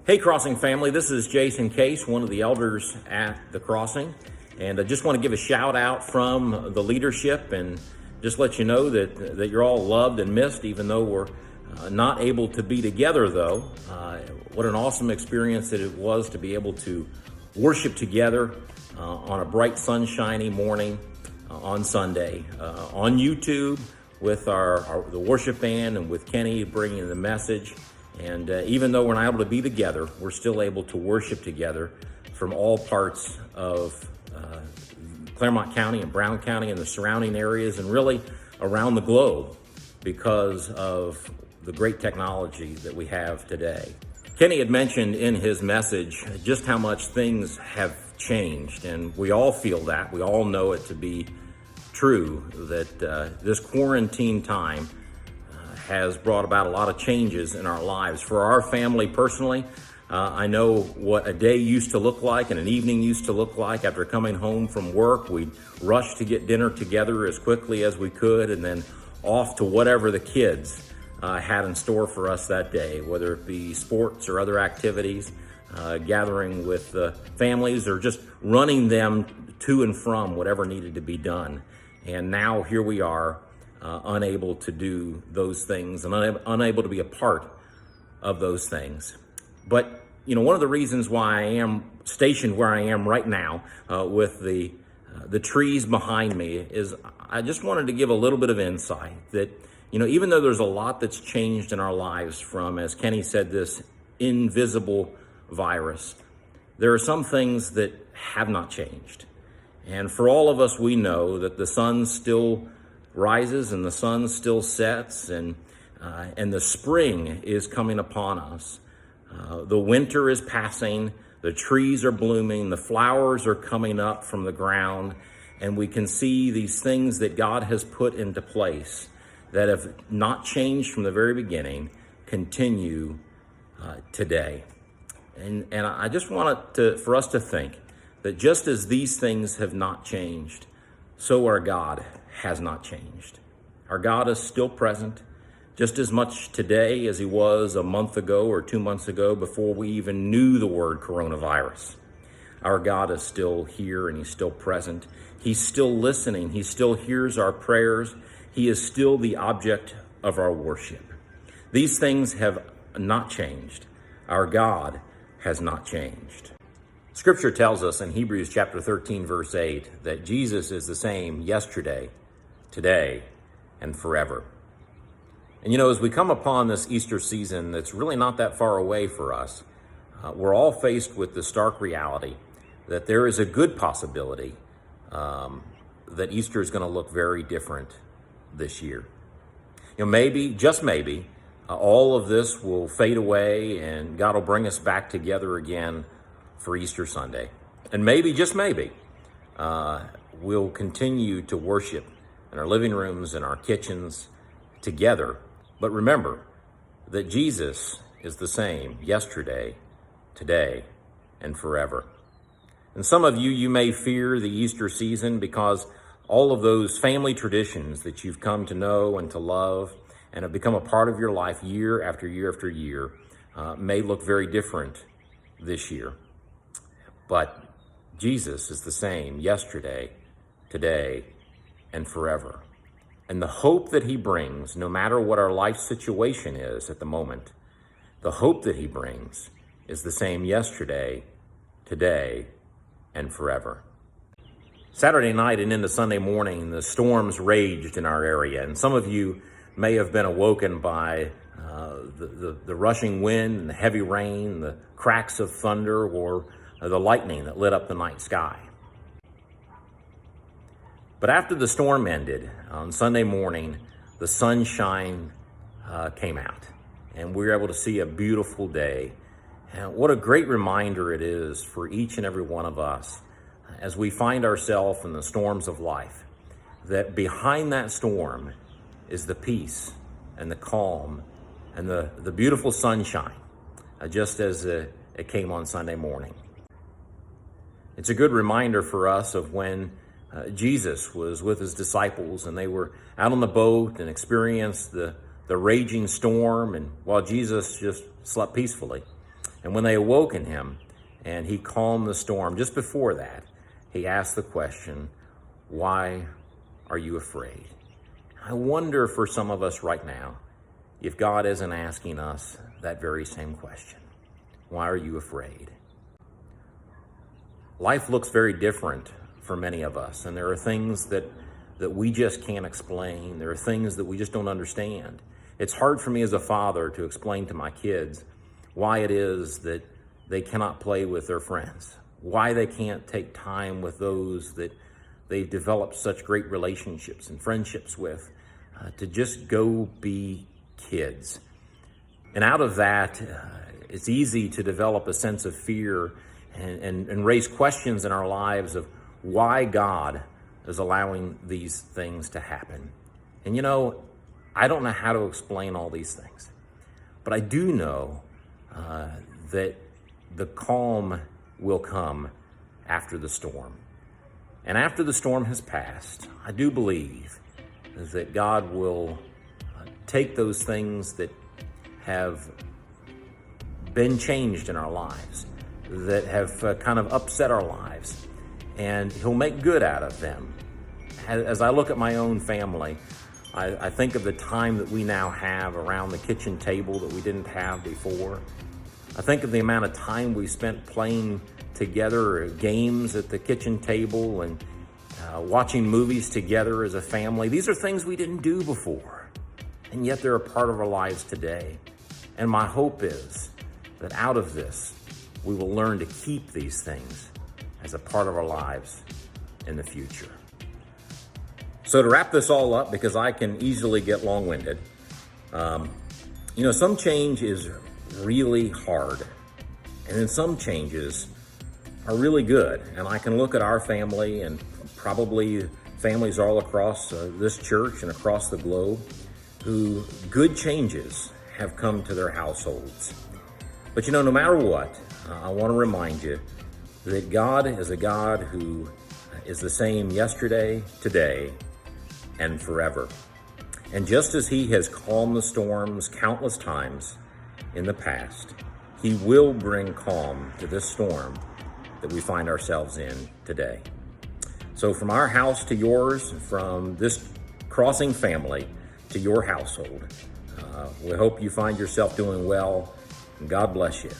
Hey, Crossing family, this is Jason Case, one of the elders at the Crossing, and I just want to give a shout out from the leadership and just let you know that you're all loved and missed, even though we're not able to be together, though. What an awesome experience that it was to be able to worship together on a bright, sunshiny morning on Sunday on YouTube with the worship band and with Kenny bringing the message. And even though we're not able to be together, we're still able to worship together from all parts of Clermont County and Brown County and the surrounding areas and really around the globe because of the great technology that we have today. Kenny had mentioned in his message just how much things have changed, and we all feel that. We all know it to be true that this quarantine time has brought about a lot of changes in our lives. For our family personally, I know what a day used to look like and an evening used to look like after coming home from work. We'd rush to get dinner together as quickly as we could and then off to whatever the kids had in store for us that day, whether it be sports or other activities, gathering with families or just running them to and from whatever needed to be done. And now here we are, unable to do those things and unable to be a part of those things. But, you know, one of the reasons why I am stationed where I am right now with the trees behind me is I just wanted to give a little bit of insight that, you know, even though there's a lot that's changed in our lives from, as Kenny said, this invisible virus, there are some things that have not changed. And for all of us, we know that the sun still rises and the sun still sets, and the spring is coming upon us. The winter is passing, the trees are blooming, the flowers are coming up from the ground, and we can see these things that God has put into place that have not changed from the very beginning continue today. And I just want for us to think that just as these things have not changed, so our God has not changed. Our God is still present just as much today as he was a month ago or 2 months ago before we even knew the word coronavirus. Our God is still here and he's still present. He's still listening. He still hears our prayers. He is still the object of our worship. These things have not changed. Our God has not changed. Scripture tells us in Hebrews chapter 13, verse 8, that Jesus is the same yesterday, today, and forever. And you know, as we come upon this Easter season that's really not that far away for us, we're all faced with the stark reality that there is a good possibility that Easter is going to look very different this year. You know, maybe, just maybe, all of this will fade away and God will bring us back together again for Easter Sunday. And maybe, just maybe, we'll continue to worship in our living rooms and our kitchens together. But remember that Jesus is the same yesterday, today, and forever. And some of you may fear the Easter season because all of those family traditions that you've come to know and to love and have become a part of your life year after year after year may look very different this year. But Jesus is the same yesterday, today, and forever. And the hope that he brings, no matter what our life situation is at the moment, the hope that he brings is the same yesterday, today, and forever. Saturday night and into Sunday morning, the storms raged in our area, and some of you may have been awoken by the rushing wind and the heavy rain, the cracks of thunder, or the lightning that lit up the night sky. But after the storm ended on Sunday morning, the sunshine came out and we were able to see a beautiful day. And what a great reminder it is for each and every one of us as we find ourselves in the storms of life, that behind that storm is the peace and the calm and the beautiful sunshine, just as it came on Sunday morning. It's a good reminder for us of when Jesus was with his disciples and they were out on the boat and experienced the raging storm, and while Jesus just slept peacefully. And when they awoken him and he calmed the storm, just before that, he asked the question, "Why are you afraid?" I wonder for some of us right now if God isn't asking us that very same question. Why are you afraid? Life looks very different for many of us, and there are things that we just can't explain. There are things that we just don't understand. It's hard for me as a father to explain to my kids why it is that they cannot play with their friends, why they can't take time with those that they've developed such great relationships and friendships with, to just go be kids. And out of that, it's easy to develop a sense of fear and raise questions in our lives of why God is allowing these things to happen. And you know, I don't know how to explain all these things, but I do know that the calm will come after the storm. And after the storm has passed, I do believe that God will take those things that have been changed in our lives, that have kind of upset our lives, and he'll make good out of them. As I look at my own family, I think of the time that we now have around the kitchen table that we didn't have before. I think of the amount of time we spent playing together, games at the kitchen table, and watching movies together as a family. These are things we didn't do before, and yet they're a part of our lives today. And my hope is that out of this, we will learn to keep these things as a part of our lives in the future. So to wrap this all up, because I can easily get long-winded, some change is really hard, and then some changes are really good. And I can look at our family and probably families all across this church and across the globe who good changes have come to their households. But no matter what, I want to remind you that God is a God who is the same yesterday, today, and forever. And just as he has calmed the storms countless times in the past, he will bring calm to this storm that we find ourselves in today. So from our house to yours, from this Crossing family to your household, we hope you find yourself doing well, and God bless you.